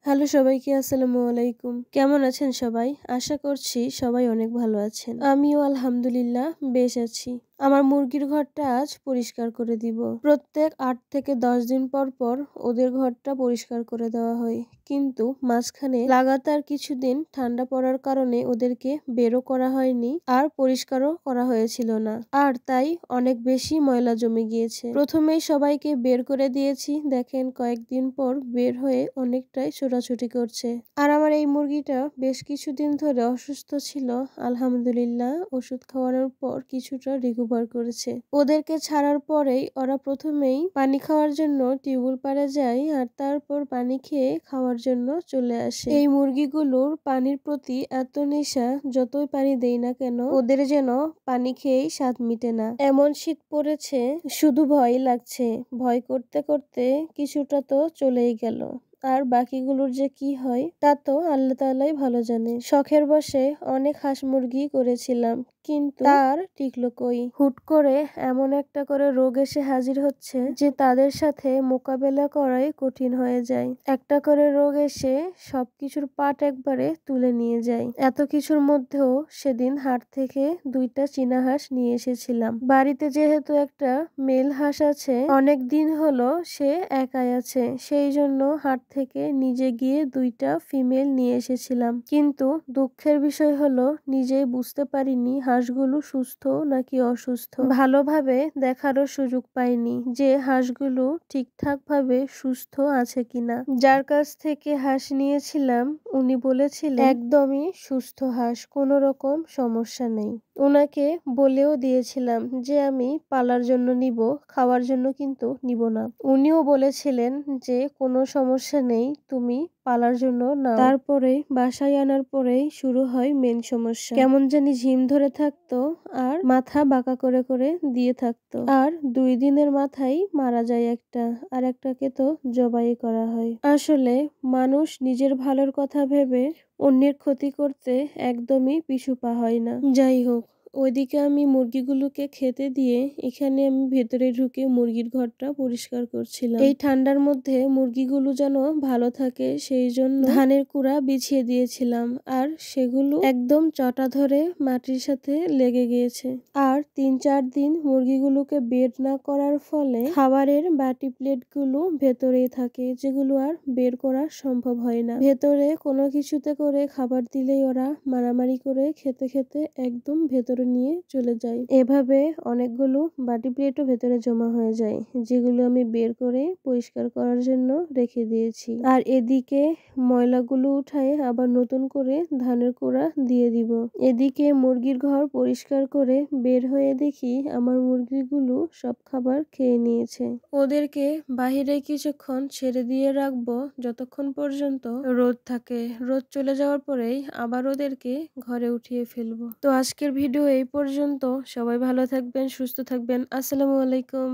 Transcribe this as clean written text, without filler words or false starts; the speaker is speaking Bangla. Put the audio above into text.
হ্যালো সবাইকে, আসসালামু আলাইকুম। কেমন আছেন সবাই? আশা করছি সবাই অনেক ভালো আছেন। আমিও আলহামদুলিল্লাহ বেশ আছি। আমার মুরগির ঘরটা আজ পরিষ্কার করে দিব। প্রত্যেক ৮ থেকে ১০ দিন পর পর ওদের ঘরটা পরিষ্কার করে দেওয়া হয়। কিন্তু মাঝখানে লাগাতার কিছুদিন ঠান্ডা পড়ার কারণে ওদেরকে বেরও করা হয়নি আর পরিষ্কারও করা হয়েছিল না। আর তাই অনেক বেশি ময়লা জমে গিয়েছে। প্রথমেই সবাইকে বের করে দিয়েছি। দেখেন কয়েকদিন পর বের হয়ে অনেকটাই ছোটাছুটি করছে। আর আমার এই মুরগিটা বেশ কিছুদিন ধরে অসুস্থ ছিল। আলহামদুলিল্লাহ ওষুধ খাওয়ানোর পর কিছুটা রিকভার করেছে। ওদেরকে ছাড়ার পরেই ওরা প্রথমেই পানি খাওয়ার জন্য টিউবওয়েল পাড়ে যায় আর তারপর পানি খেয়ে খাওয়ার জন্য চলে আসে। এই মুরগিগুলোর পানির প্রতি এত নেশা, যতই পানি দেই না কেন ওদের যেন পানি খেয়েই স্বাদ মিটে না। এমন শীত পড়েছে, শুধু ভয় লাগছে। ভয় করতে করতে কিছুটা তো চলেই গেল। আর বাকিগুলোর যে কি হয় তা তো আল্লাহ তাআলাই ভালো জানে। শখের বশে অনেক হাঁস মুরগি করেছিলাম, কিন্তু তার টিকলো কই। হুট করে এমন একটা করে রোগ এসে হাজির হচ্ছে যে তাদের সাথে মোকাবেলা করাই কঠিন হয়ে যায়। একটা করে রোগ এসে সবকিছুর পাট একবারে তুলে নিয়ে যায়। এত কিছুর মধ্যেও সেদিন হাট থেকে ২টা চীনা হাঁস নিয়ে এসেছিলাম। বাড়িতে যেহেতু একটা মেল হাঁস আছে, অনেক দিন হলো সে একাই আছে, সেই জন্য হাট থেকে নিজে গিয়ে ২টা ফিমেল নিয়ে এসেছিলাম। কিন্তু দুঃখের বিষয় হলো নিজেই বুঝতে পারিনি হাঁসগুলো সুস্থ নাকি অসুস্থ। ভালোভাবে দেখারও সুযোগ পাইনি যে হাঁসগুলো ঠিকঠাক ভাবে সুস্থ আছে কিনা। যার কাছ থেকে হাঁস নিয়েছিলাম উনি বলেছিলেন একদমই সুস্থ হাঁস, কোনো রকম সমস্যা নেই। ওনাকে বলেও দিয়েছিলাম যে আমি পালার জন্য নিব, খাওয়ার জন্য কিন্তু নিব না। উনিও বলেছিলেন যে কোনো সমস্যা নেই, তুমি পালার জন্য নাও। তারপরে বাসায় আনার পরেই শুরু হয় মেন সমস্যা। কেমন জানি ঝিম ধরে থাকতো আর মাথা বাঁকা করে করে দিয়ে থাকতো। আর ২ দিনের মাথায় মারা যায় একটা, আর একটাকে তো জবাই করা হয়। আসলে মানুষ নিজের ভালোর কথা ভেবে অন্যের ক্ষতি করতে একদমই পিছু পা হয় না। যাই হোক, ওইদিকে আমি মুরগিগুলোকে খেতে দিয়ে এখানে আমি ভেতরে ঢুকে মুরগির ঘরটা পরিষ্কার করছিলাম। এই ঠান্ডার মধ্যে মুরগিগুলো যেন ভালো থাকে সেই জন্য ধানের কুড়া বিছিয়ে দিয়েছিলাম, আর সেগুলো একদম চটা ধরে মাটির সাথে লেগে গিয়েছে। আর ৩-৪ দিন মুরগিগুলোকে বের না করার ফলে খাবারের বাটি প্লেটগুলো ভেতরেই থাকে, যেগুলো আর বের করা সম্ভব হয় না। ভেতরে কোনো কিছুতে করে খাবার দিলেই ওরা মারামারি করে খেতে খেতে একদম ভেতরে নিয়ে চলে যায়। এভাবে অনেকগুলো বাটি প্লেটও ভেতরে জমা হয়ে যায়, যেগুলো আমি বের করে পরিষ্কার করার জন্য রেখে দিয়েছি। আর এদিকে ময়লাগুলো উঠায় আবার নতুন করে ধানের কুড়া দিয়ে দিব। এদিকে মুরগির ঘর পরিষ্কার করে বের হয়ে দেখি আমার মুরগিগুলো সব খাবার খেয়ে নিয়েছে। ওদেরকে বাহিরে কিছুক্ষণ ছেড়ে দিয়ে রাখবো যতক্ষণ পর্যন্ত রোদ থাকে। রোদ চলে যাওয়ার পরেই আবার ওদেরকে ঘরে উঠিয়ে ফেলবো। তো আজকের ভিডিও এই পর্যন্ত। সবাই ভালো থাকবেন, সুস্থ থাকবেন। আসসালামু আলাইকুম।